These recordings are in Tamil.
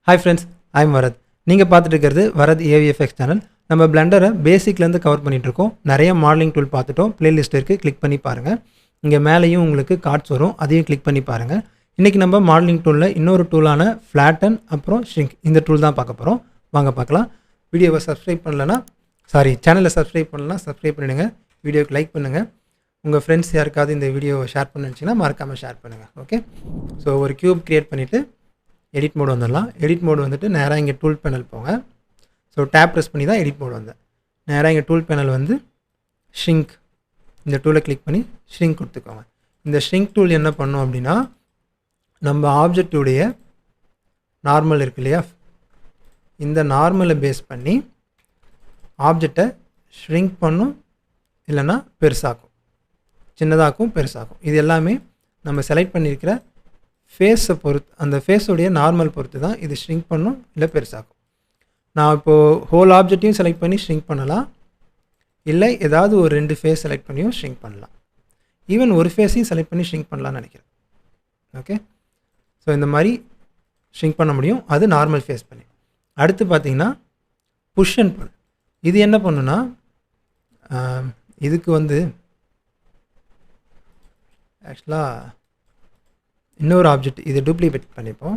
Hi friends, I am Varad. நீங்கள் பார்த்துட்டு இருக்கிறது வரத் ஏவிஎஃப்எக்ஸ் சேனல். நம்ம பிளெண்டரை பேசிக்லேருந்து கவர் பண்ணிகிட்டு இருக்கோம். நிறைய மாடலிங் டூல் பார்த்துட்டோம். பிளேலிஸ்ட் இருக்குது, கிளிக் பண்ணி பாருங்கள். இங்கே மேலேயும் உங்களுக்கு கார்ட்ஸ் வரும், அதையும் கிளிக் பண்ணி பாருங்கள். இன்றைக்கி நம்ம மாடலிங் டூலில் இன்னொரு டூலான ஃப்ளாட்டன் அப்புறம் ஷ்ரிங்க் இந்த டூல் தான் பார்க்க போகிறோம். வாங்க பார்க்கலாம். வீடியோவை சேனலை சப்ஸ்கிரைப் பண்ணலன்னா சப்ஸ்கிரைப் பண்ணிவிடுங்க. வீடியோக்கு லைக் பண்ணுங்கள். உங்கள் ஃப்ரெண்ட்ஸ் யாருக்காவது இந்த வீடியோவை ஷேர் பண்ணிச்சிங்கன்னா மறக்காமல் ஷேர் பண்ணுங்கள். ஓகே, ஸோ ஒரு க்யூப் க்ரியேட் பண்ணிவிட்டு எடிட் மோடு வந்துடலாம். எடிட் மோடு வந்துட்டு நேராக இங்கே டூல் பேனல் போங்க. ஸோ டேப் ப்ரெஸ் பண்ணி தான் எடிட் மோடு வந்தேன். நேராக இங்கே டூல் பேனல் வந்து ஷ்ரிங்க், இந்த டூலை கிளிக் பண்ணி ஷ்ரிங்க் கொடுத்துக்கோங்க. இந்த ஷ்ரிங்க் டூல் என்ன பண்ணோம் அப்படின்னா, நம்ம ஆப்ஜெக்டுடைய நார்மல் இருக்கு இல்லையா, இந்த நார்மலை பேஸ் பண்ணி ஆப்ஜெக்டை ஷ்ரிங்க் பண்ணும், இல்லைன்னா பெருசாக்கும், சின்னதாக்கும் பெருசாக்கும். இது எல்லாமே நம்ம செலக்ட் பண்ணியிருக்கிற ஃபேஸை பொறுத்து, அந்த ஃபேஸுடைய நார்மல் பொறுத்து தான் இது ஷ்ரிங்க் பண்ணும் இல்லை பெருசாக்கும். நான் இப்போது ஹோல் ஆப்ஜெக்டையும் செலக்ட் பண்ணி ஷ்ரிங்க் பண்ணலாம், இல்லை ஏதாவது ஒரு 2 ஃபேஸ் செலக்ட் பண்ணியும் ஷ்ரிங்க் பண்ணலாம். ஈவன் ஒரு ஃபேஸையும் செலக்ட் பண்ணி ஷ்ரிங்க் பண்ணலான்னு நினைக்கிறேன். ஓகே, ஸோ இந்த மாதிரி ஷ்ரிங்க் பண்ண முடியும், அது நார்மல் ஃபேஸ் பண்ணி. அடுத்து பார்த்திங்கன்னா புஷ் அண்ட் புல். இது என்ன பண்ணுன்னா, இதுக்கு வந்து ஆக்சுவலாக இன்னொரு ஆப்ஜெக்ட் இதை டூப்ளிகேட் பண்ணிப்போம்.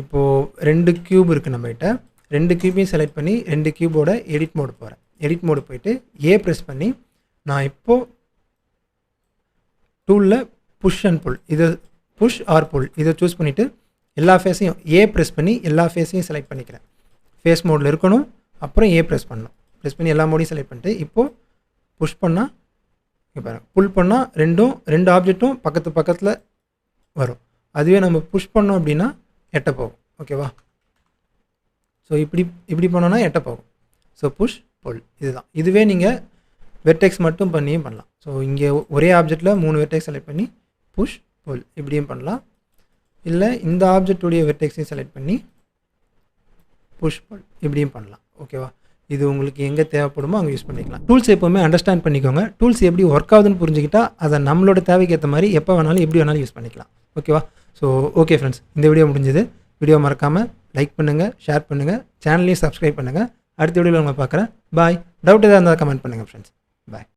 இப்போது 2 க்யூப் இருக்குது நம்மகிட்ட. 2 க்யூபையும் செலக்ட் பண்ணி 2 க்யூபோட எடிட் மோடு போகிறேன். எடிட் மோடு போயிட்டு ப்ரெஸ் பண்ணி நான் இப்போது டூலில் புஷ் அண்ட் புல், இதை புஷ் ஆர் புல் இதை சூஸ் பண்ணிவிட்டு எல்லா ஃபேஸையும் ப்ரெஸ் பண்ணி எல்லா ஃபேஸையும் செலக்ட் பண்ணிக்கிறேன். ஃபேஸ் மோடில் இருக்கணும், அப்புறம் ப்ரெஸ் பண்ணணும். ப்ரெஸ் பண்ணி எல்லா மோடையும் செலக்ட் பண்ணிட்டு இப்போது புஷ் பண்ணால் இங்கே பாருங்கள், புல் பண்ணால் 2 ஆப்ஜெக்ட்டும் பக்கத்தில் வரும். அதுவே நம்ம புஷ் பண்ணோம் அப்படின்னா எட்ட போகும். ஓகேவா, ஸோ இப்படி பண்ணோன்னா எட்ட போகும். ஸோ புஷ் புல் இதுதான். இதுவே நீங்கள் வெர்டெக்ஸ் மட்டும் பண்ணியும் பண்ணலாம். ஸோ இங்கே ஒரே ஆப்ஜெக்டில் 3 வெர்டெக்ஸ் செலக்ட் பண்ணி புஷ் புல் இப்படியும் பண்ணலாம். இல்லை இந்த ஆப்ஜெக்டுடைய வெர்டெக்ஸையும் செலக்ட் பண்ணி புஷ் புல் இப்படியும் பண்ணலாம். ஓகேவா, இது உங்களுக்கு எங்கே தேவைப்படுமோ அங்கே யூஸ் பண்ணிக்கலாம். டூல்ஸ் எப்போவுமே அண்டர்ஸ்டாண்ட் பண்ணிக்கோங்க. டூல்ஸ் எப்படி ஒர்க் ஆகுதுன்னு புரிஞ்சுக்கிட்டால் அதை நம்மளோட தேவைக்கு ஏற்ற மாதிரி எப்போ வேணாலும் எப்படி வேணாலும் யூஸ் பண்ணிக்கலாம். ஓகேவா, ஸோ ஓகே ஃப்ரெண்ட்ஸ், இந்த வீடியோ முடிஞ்சது. வீடியோ மறக்காமல் லைக் பண்ணுங்கள், ஷேர் பண்ணுங்கள், சேனலையும் சப்ஸ்கிரைப் பண்ணுங்கள். அடுத்த வீடியோவில் உங்களை பார்க்குறேன். பாய். டவுட் எதாவது இருந்தால் கமெண்ட் பண்ணுங்கள் ஃப்ரெண்ட்ஸ். பாய்.